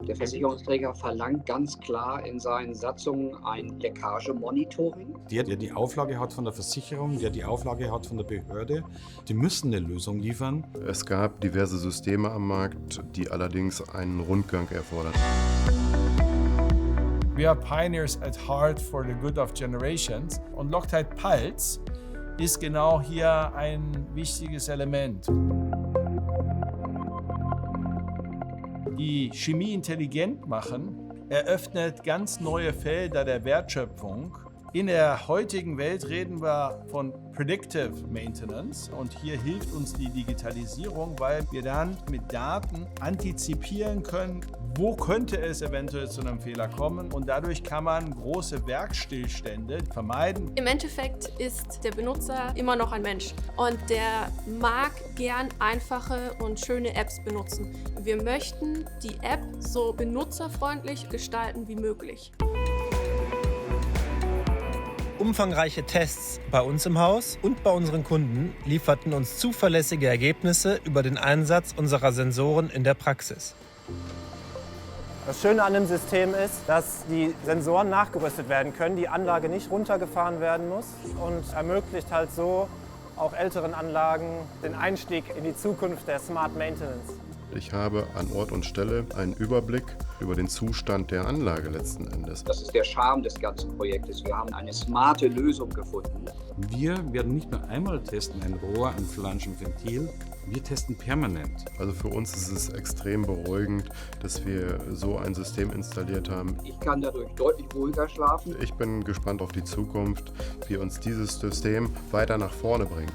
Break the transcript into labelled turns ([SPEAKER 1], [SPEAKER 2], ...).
[SPEAKER 1] Der Versicherungsträger verlangt ganz klar in seinen Satzungen ein Leckagemonitoring.
[SPEAKER 2] Der die Auflage hat von der Versicherung, der die Auflage hat von der Behörde, die müssen eine Lösung liefern.
[SPEAKER 3] Es gab diverse Systeme am Markt, die allerdings einen Rundgang erforderten.
[SPEAKER 4] We are pioneers at heart for the good of generations. Und Loctite Pulse ist genau hier ein wichtiges Element. Die Chemie intelligent machen eröffnet ganz neue Felder der Wertschöpfung. In der heutigen Welt reden wir von Predictive Maintenance und hier hilft uns die Digitalisierung, weil wir dann mit Daten antizipieren können, wo könnte es eventuell zu einem Fehler kommen und dadurch kann man große Werkstillstände vermeiden.
[SPEAKER 5] Im Endeffekt ist der Benutzer immer noch ein Mensch und der mag gern einfache und schöne Apps benutzen. Wir möchten die App so benutzerfreundlich gestalten wie möglich.
[SPEAKER 6] Umfangreiche Tests bei uns im Haus und bei unseren Kunden lieferten uns zuverlässige Ergebnisse über den Einsatz unserer Sensoren in der Praxis.
[SPEAKER 7] Das Schöne an dem System ist, dass die Sensoren nachgerüstet werden können, die Anlage nicht runtergefahren werden muss und ermöglicht halt so auch älteren Anlagen den Einstieg in die Zukunft der Smart Maintenance.
[SPEAKER 3] Ich habe an Ort und Stelle einen Überblick über den Zustand der Anlage letzten Endes.
[SPEAKER 1] Das ist der Charme des ganzen Projektes. Wir haben eine smarte Lösung gefunden.
[SPEAKER 2] Wir werden nicht nur einmal testen, ein Rohr, ein Flansch, ein Ventil, wir testen permanent.
[SPEAKER 3] Also für uns ist es extrem beruhigend, dass wir so ein System installiert haben.
[SPEAKER 1] Ich kann dadurch deutlich ruhiger schlafen.
[SPEAKER 3] Ich bin gespannt auf die Zukunft, wie uns dieses System weiter nach vorne bringt.